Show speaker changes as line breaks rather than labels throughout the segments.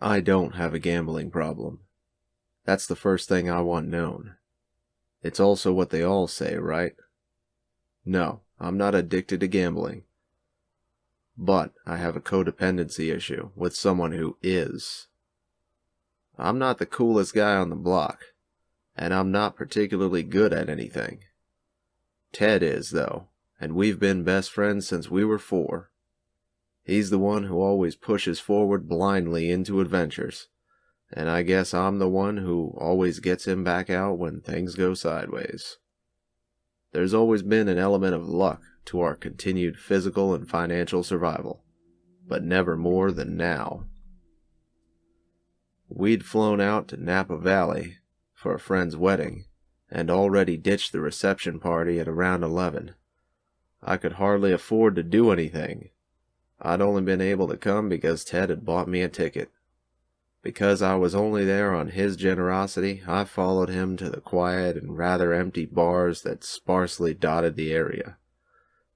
I don't have a gambling problem. That's the first thing I want known. It's also what they all say, right? No, I'm not addicted to gambling. But I have a codependency issue with someone who is. I'm not the coolest guy on the block, and I'm not particularly good at anything. Ted is, though, and we've been best friends since we were 4. He's the one who always pushes forward blindly into adventures, and I guess I'm the one who always gets him back out when things go sideways. There's always been an element of luck to our continued physical and financial survival, but never more than now. We'd flown out to Napa Valley for a friend's wedding, and already ditched the reception party at around 11. I could hardly afford to do anything. I'd only been able to come because Ted had bought me a ticket. Because I was only there on his generosity, I followed him to the quiet and rather empty bars that sparsely dotted the area.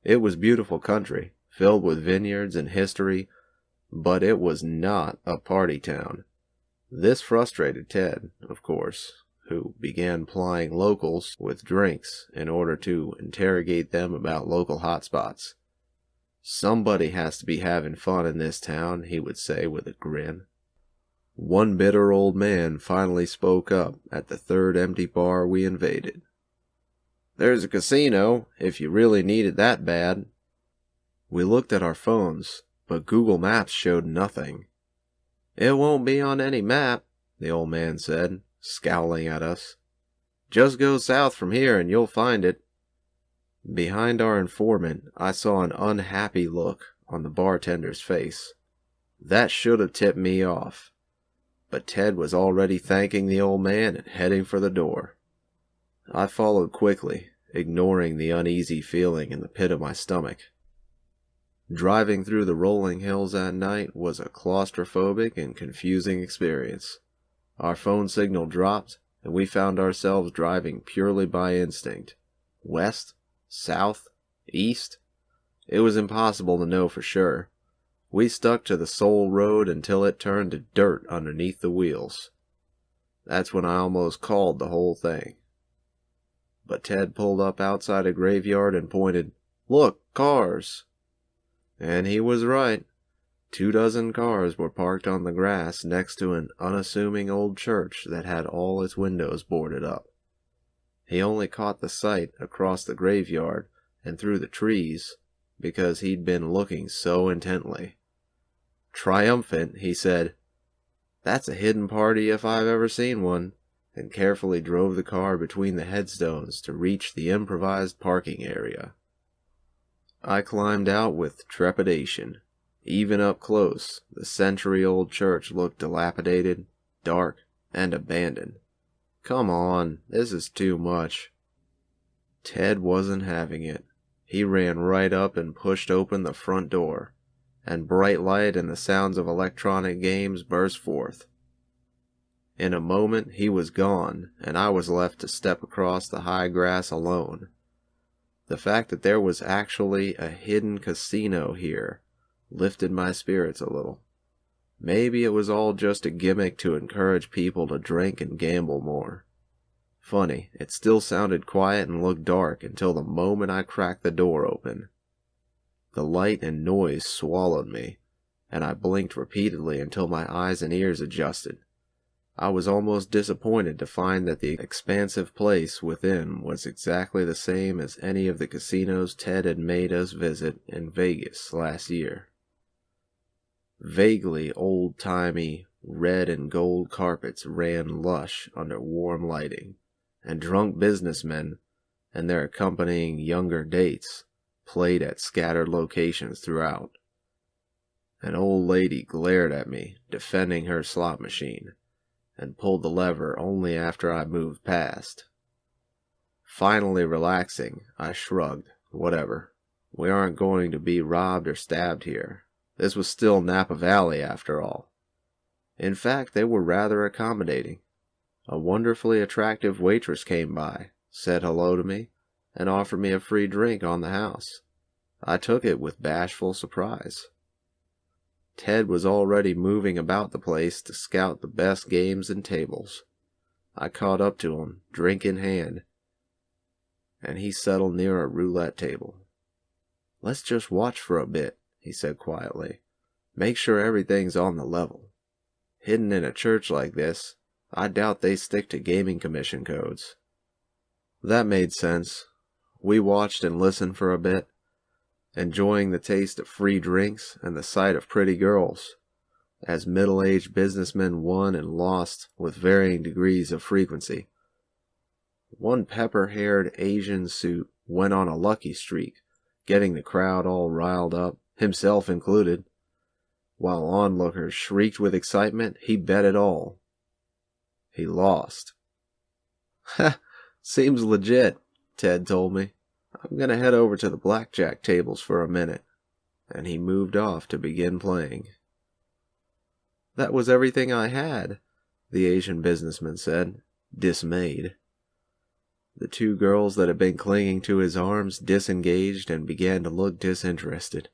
It was beautiful country, filled with vineyards and history, but it was not a party town. This frustrated Ted, of course, who began plying locals with drinks in order to interrogate them about local hotspots. Somebody has to be having fun in this town, he would say with a grin. One bitter old man finally spoke up at the third empty bar we invaded. "There's a casino, if you really need it that bad." We looked at our phones, but Google Maps showed nothing. "It won't be on any map," the old man said, scowling at us. "Just go south from here and you'll find it." Behind our informant, I saw an unhappy look on the bartender's face. That should have tipped me off. But Ted was already thanking the old man and heading for the door. I followed quickly, ignoring the uneasy feeling in the pit of my stomach. Driving through the rolling hills at night was a claustrophobic and confusing experience. Our phone signal dropped, and we found ourselves driving purely by instinct. West? South? East? It was impossible to know for sure. We stuck to the sole road until it turned to dirt underneath the wheels. That's when I almost called the whole thing. But Ted pulled up outside a graveyard and pointed, "Look, cars!" And he was right. 24 cars were parked on the grass next to an unassuming old church that had all its windows boarded up. He only caught the sight across the graveyard and through the trees because he'd been looking so intently. Triumphant, he said, "That's a hidden party if I've ever seen one," and carefully drove the car between the headstones to reach the improvised parking area. I climbed out with trepidation. Even up close, the century-old church looked dilapidated, dark, and abandoned. Come on, this is too much. Ted wasn't having it. He ran right up and pushed open the front door, and bright light and the sounds of electronic games burst forth. In a moment he was gone, and I was left to step across the high grass alone. The fact that there was actually a hidden casino here lifted my spirits a little. Maybe it was all just a gimmick to encourage people to drink and gamble more. Funny, it still sounded quiet and looked dark until the moment I cracked the door open. The light and noise swallowed me, and I blinked repeatedly until my eyes and ears adjusted. I was almost disappointed to find that the expansive place within was exactly the same as any of the casinos Ted had made us visit in Vegas last year. Vaguely old-timey red and gold carpets ran lush under warm lighting, and drunk businessmen and their accompanying younger dates played at scattered locations throughout. An old lady glared at me, defending her slot machine, and pulled the lever only after I moved past. Finally relaxing, I shrugged. Whatever. We aren't going to be robbed or stabbed here. This was still Napa Valley, after all. In fact, they were rather accommodating. A wonderfully attractive waitress came by, said hello to me, and offered me a free drink on the house. I took it with bashful surprise. Ted was already moving about the place to scout the best games and tables. I caught up to him, drink in hand, and he settled near a roulette table. "Let's just watch for a bit," he said quietly. "Make sure everything's on the level. Hidden in a church like this, I doubt they stick to gaming commission codes." That made sense. We watched and listened for a bit, enjoying the taste of free drinks and the sight of pretty girls, as middle-aged businessmen won and lost with varying degrees of frequency. One pepper-haired Asian suit went on a lucky streak, getting the crowd all riled up, himself included. While onlookers shrieked with excitement, he bet it all. He lost. "Ha! Seems legit," Ted told me. "I'm gonna head over to the blackjack tables for a minute." And he moved off to begin playing. "That was everything I had," the Asian businessman said, dismayed. The two girls that had been clinging to his arms disengaged and began to look disinterested.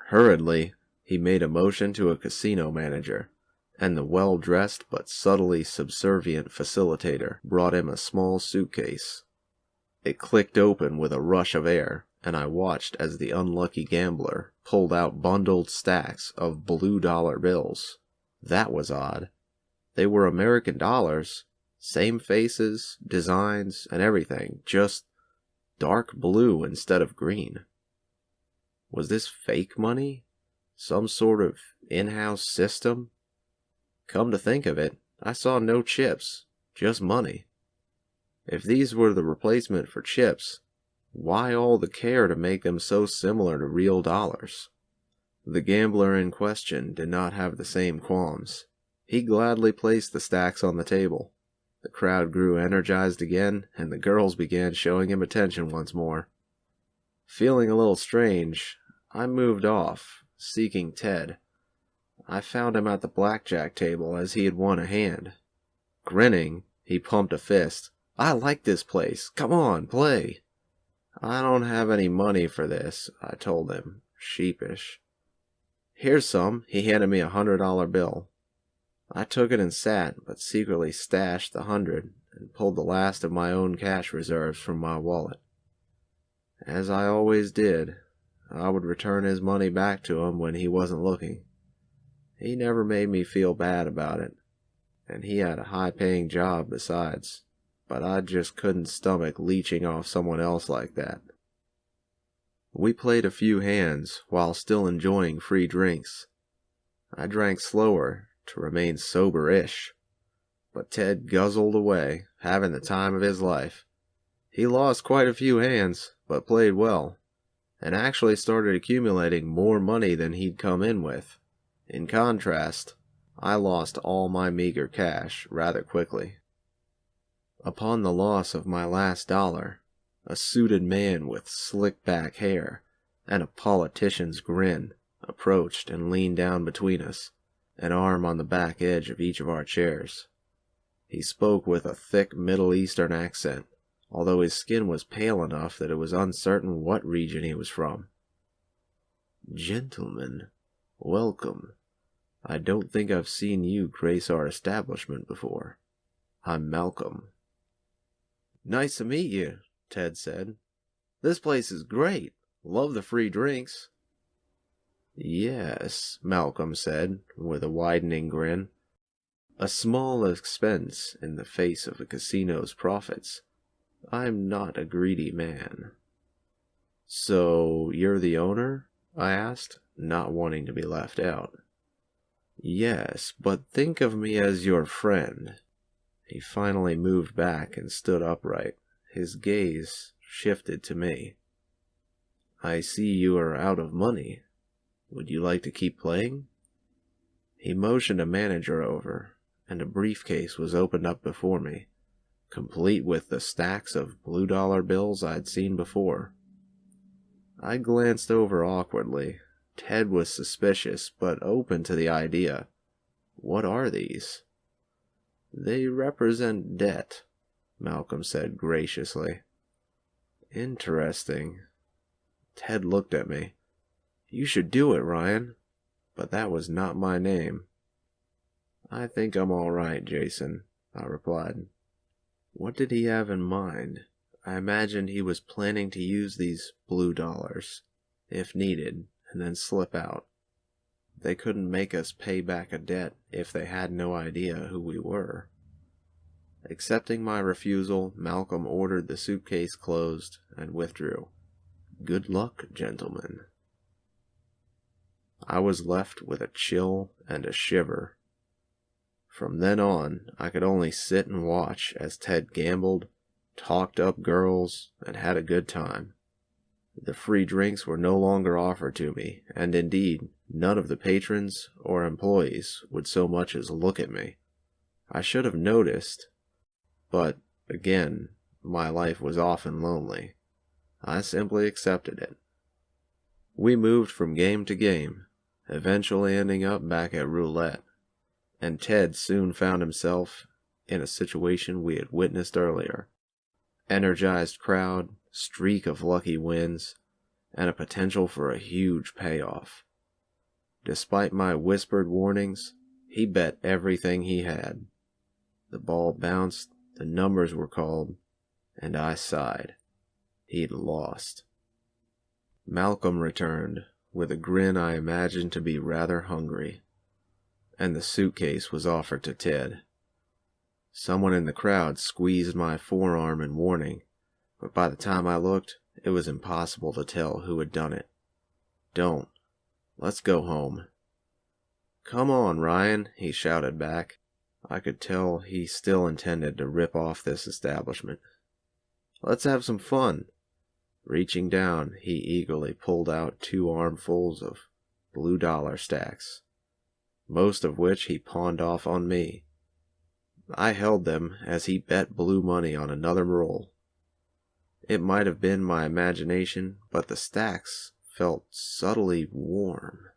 Hurriedly, he made a motion to a casino manager, and the well-dressed but subtly subservient facilitator brought him a small suitcase. It clicked open with a rush of air, and I watched as the unlucky gambler pulled out bundled stacks of blue dollar bills. That was odd. They were American dollars, same faces, designs, and everything, just dark blue instead of green. Was this fake money? Some sort of in-house system? Come to think of it, I saw no chips, just money. If these were the replacement for chips, why all the care to make them so similar to real dollars? The gambler in question did not have the same qualms. He gladly placed the stacks on the table. The crowd grew energized again, and the girls began showing him attention once more. Feeling a little strange, I moved off, seeking Ted. I found him at the blackjack table as he had won a hand. Grinning, he pumped a fist. "I like this place. Come on, play." "I don't have any money for this," I told him, sheepish. "Here's some." He handed me a $100 bill. I took it and sat, but secretly stashed the 100 and pulled the last of my own cash reserves from my wallet. As I always did, I would return his money back to him when he wasn't looking. He never made me feel bad about it, and he had a high-paying job besides, but I just couldn't stomach leeching off someone else like that. We played a few hands while still enjoying free drinks. I drank slower to remain sober-ish, but Ted guzzled away, having the time of his life. He lost quite a few hands, but played well, and actually started accumulating more money than he'd come in with. In contrast, I lost all my meager cash rather quickly. Upon the loss of my last dollar, a suited man with slick-back hair and a politician's grin approached and leaned down between us, an arm on the back edge of each of our chairs. He spoke with a thick Middle Eastern accent, although his skin was pale enough that it was uncertain what region he was from. "Gentlemen, welcome. I don't think I've seen you grace our establishment before. I'm Malcolm." "Nice to meet you," Ted said. "This place is great. Love the free drinks." "Yes," Malcolm said, with a widening grin. "A small expense in the face of a casino's profits. I'm not a greedy man." "So, you're the owner?" I asked, not wanting to be left out. "Yes, but think of me as your friend." He finally moved back and stood upright. His gaze shifted to me. "I see you are out of money. Would you like to keep playing?" He motioned a manager over, and a briefcase was opened up before me, complete with the stacks of blue dollar bills I'd seen before. I glanced over awkwardly. Ted was suspicious, but open to the idea. "What are these?" "They represent debt," Malcolm said graciously. "Interesting." Ted looked at me. "You should do it, Ryan." but that was not my name. "I think I'm all right, Jason," I replied. What did he have in mind? I imagined he was planning to use these blue dollars, if needed, and then slip out. They couldn't make us pay back a debt if they had no idea who we were. Accepting my refusal, Malcolm ordered the suitcase closed and withdrew. "Good luck, gentlemen." I was left with a chill and a shiver. From then on, I could only sit and watch as Ted gambled, talked up girls, and had a good time. The free drinks were no longer offered to me, and indeed, none of the patrons or employees would so much as look at me. I should have noticed, but, again, my life was often lonely. I simply accepted it. We moved from game to game, eventually ending up back at roulette, and Ted soon found himself in a situation we had witnessed earlier. Energized crowd, streak of lucky wins, and a potential for a huge payoff. Despite my whispered warnings, he bet everything he had. The ball bounced, the numbers were called, and I sighed. He'd lost. Malcolm returned, with a grin I imagined to be rather hungry, and the suitcase was offered to Ted. Someone in the crowd squeezed my forearm in warning, but by the time I looked, it was impossible to tell who had done it. "Don't. Let's go home." "Come on, Ryan," he shouted back. I could tell he still intended to rip off this establishment. "Let's have some fun." Reaching down, he eagerly pulled out 2 armfuls of blue dollar stacks, most of which he pawned off on me. I held them as he bet blue money on another roll. It might have been my imagination, but the stacks felt subtly warm.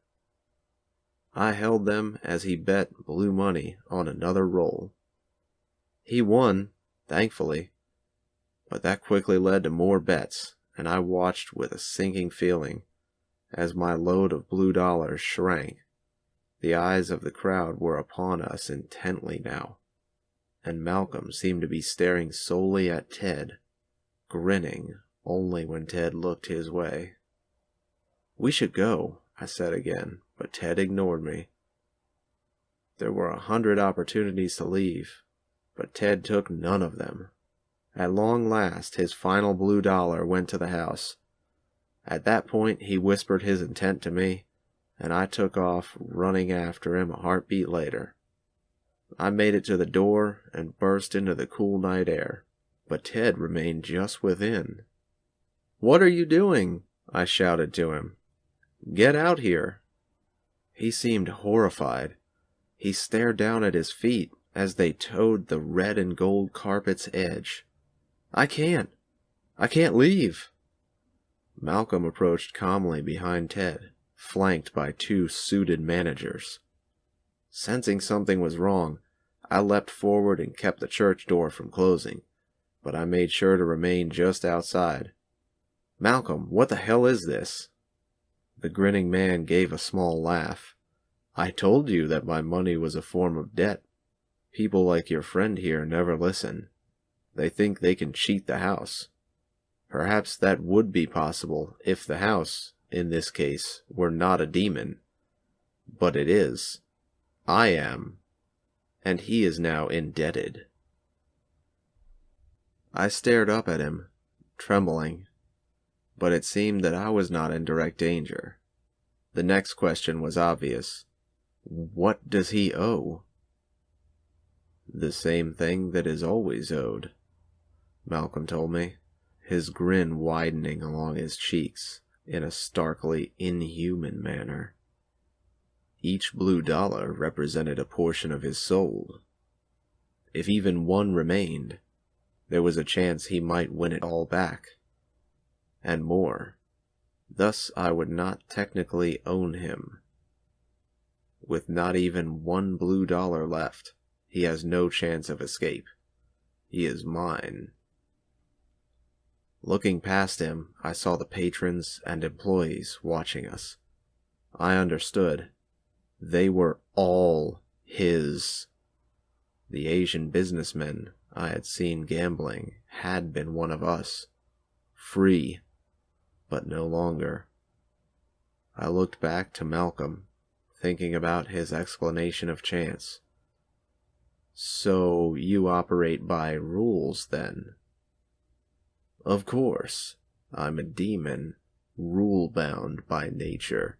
I held them as he bet blue money on another roll. He won, thankfully, but that quickly led to more bets, and I watched with a sinking feeling as my load of blue dollars shrank. The eyes of the crowd were upon us intently now, and Malcolm seemed to be staring solely at Ted, grinning only when Ted looked his way. "We should go," I said again, but Ted ignored me. There were 100 opportunities to leave, but Ted took none of them. At long last, his final blue dollar went to the house. At that point, he whispered his intent to me, and I took off, running after him a heartbeat later. I made it to the door and burst into the cool night air, but Ted remained just within. "What are you doing?" I shouted to him. "Get out here." He seemed horrified. He stared down at his feet as they toed the red and gold carpet's edge. I can't leave." Malcolm approached calmly behind Ted, flanked by 2 suited managers. Sensing something was wrong, I leapt forward and kept the church door from closing, but I made sure to remain just outside. "Malcolm, what the hell is this?" The grinning man gave a small laugh. "I told you that my money was a form of debt. People like your friend here never listen. They think they can cheat the house. Perhaps that would be possible if the house, in this case, were not a demon. But it is. I am. And he is now indebted." I stared up at him, trembling, but it seemed that I was not in direct danger. The next question was obvious. What does he owe? "The same thing that is always owed," Malcolm told me, his grin widening along his cheeks in a starkly inhuman manner. Each blue dollar represented a portion of his soul. If even one remained, there was a chance he might win it all back, and more. Thus I would not technically own him. With not even 1 blue dollar left, he has no chance of escape. He is mine. Looking past him, I saw the patrons and employees watching us. I understood. They were all his. The Asian businessmen I had seen gambling had been one of us. Free, but no longer. I looked back to Malcolm, thinking about his explanation of chance. So you operate by rules, then? Of course. I'm a demon, rule-bound by nature.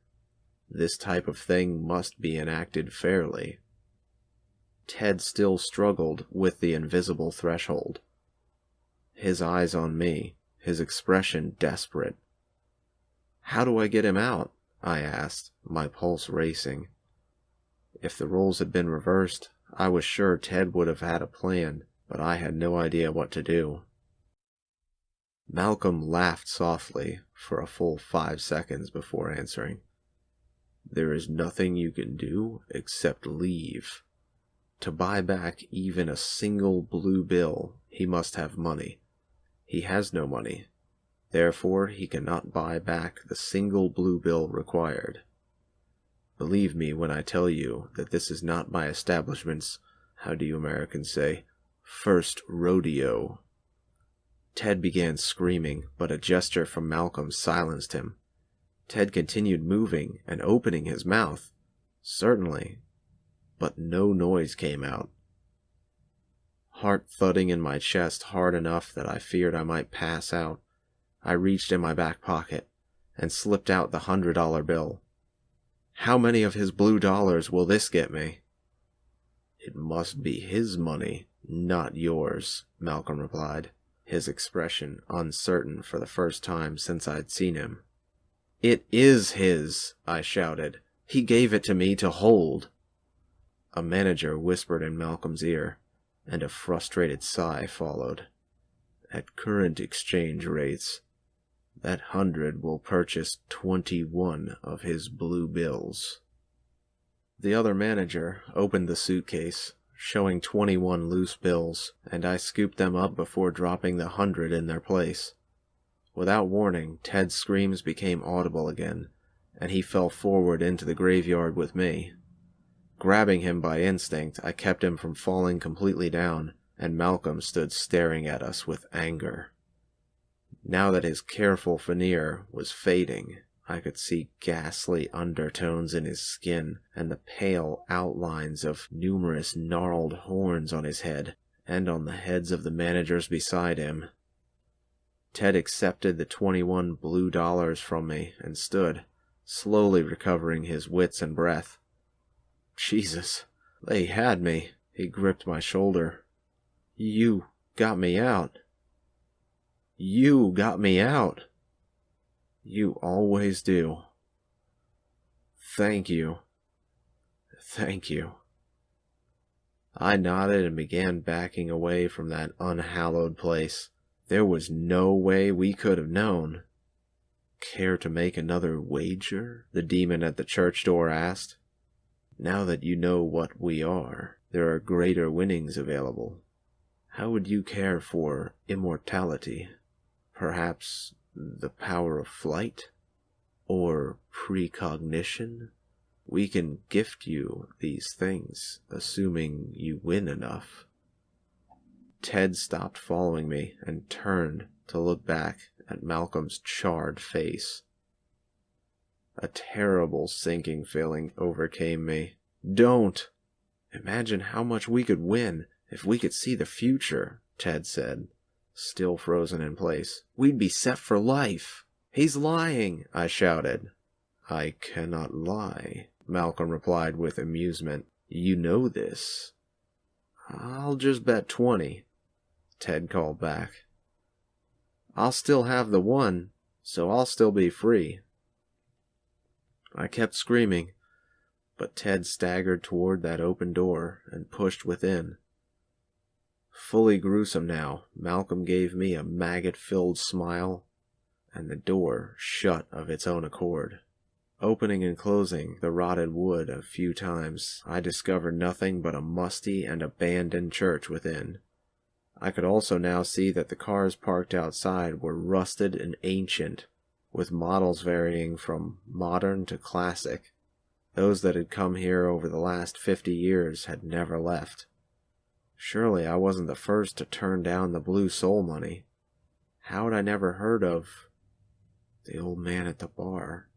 This type of thing must be enacted fairly. Ted still struggled with the invisible threshold. His eyes on me, his expression desperate. How do I get him out? I asked, my pulse racing. If the roles had been reversed, I was sure Ted would have had a plan, but I had no idea what to do. Malcolm laughed softly for a full 5 seconds before answering. There is nothing you can do except leave. To buy back even a single blue bill, he must have money. He has no money. Therefore, he cannot buy back the single blue bill required. Believe me when I tell you that this is not my establishment's, how do you Americans say, first rodeo. Ted began screaming, but a gesture from Malcolm silenced him. Ted continued moving and opening his mouth. Certainly. But no noise came out. Heart thudding in my chest hard enough that I feared I might pass out, I reached in my back pocket and slipped out the $100 bill. How many of his blue dollars will this get me? It must be his money, not yours, Malcolm replied, his expression uncertain for the first time since I'd seen him. It is his, I shouted. He gave it to me to hold. A manager whispered in Malcolm's ear, and a frustrated sigh followed. At current exchange rates, that 100 will purchase 21 of his blue bills. The other manager opened the suitcase, showing 21 loose bills, and I scooped them up before dropping the 100 in their place. Without warning, Ted's screams became audible again, and he fell forward into the graveyard with me. Grabbing him by instinct, I kept him from falling completely down, and Malcolm stood staring at us with anger. Now that his careful veneer was fading, I could see ghastly undertones in his skin and the pale outlines of numerous gnarled horns on his head and on the heads of the managers beside him. Ted accepted the 21 blue dollars from me and stood, slowly recovering his wits and breath. Jesus, they had me. He gripped my shoulder. You got me out. You got me out. You always do. Thank you. Thank you. I nodded and began backing away from that unhallowed place. There was no way we could have known. Care to make another wager? The demon at the church door asked. Now that you know what we are, there are greater winnings available. How would you care for immortality? Perhaps the power of flight? Or precognition? We can gift you these things, assuming you win enough. Ted stopped following me and turned to look back at Malcolm's charred face. A terrible sinking feeling overcame me. Don't! Imagine how much we could win if we could see the future, Ted said, still frozen in place. We'd be set for life. He's lying, I shouted. I cannot lie, Malcolm replied with amusement. You know this. I'll just bet 20, Ted called back. I'll still have the 1, so I'll still be free. I kept screaming, but Ted staggered toward that open door and pushed within. Fully gruesome now, Malcolm gave me a maggot-filled smile, and the door shut of its own accord. Opening and closing the rotted wood a few times, I discovered nothing but a musty and abandoned church within. I could also now see that the cars parked outside were rusted and ancient, with models varying from modern to classic. Those that had come here over the last 50 years had never left. Surely I wasn't the first to turn down the blue soul money. How had I never heard of the old man at the bar?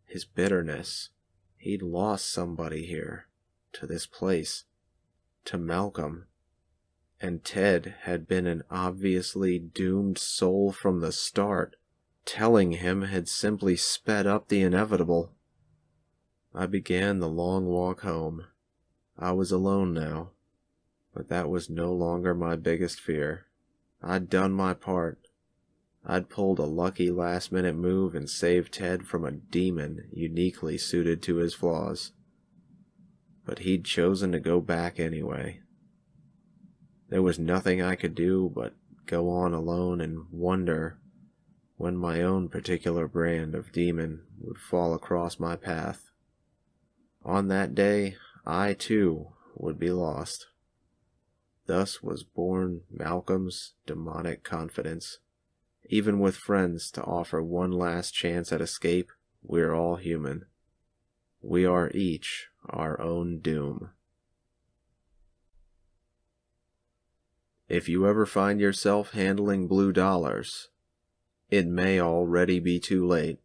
His bitterness. He'd lost somebody here, to this place, to Malcolm. And Ted had been an obviously doomed soul from the start. Telling him had simply sped up the inevitable. I began the long walk home. I was alone now, but that was no longer my biggest fear. I'd done my part. I'd pulled a lucky last-minute move and saved Ted from a demon uniquely suited to his flaws. But he'd chosen to go back anyway. There was nothing I could do but go on alone and wonder when my own particular brand of demon would fall across my path. On that day, I too would be lost. Thus was born Malcolm's demonic confidence. Even with friends to offer one last chance at escape, we're all human. We are each our own doom. If you ever find yourself handling blue dollars, it may already be too late.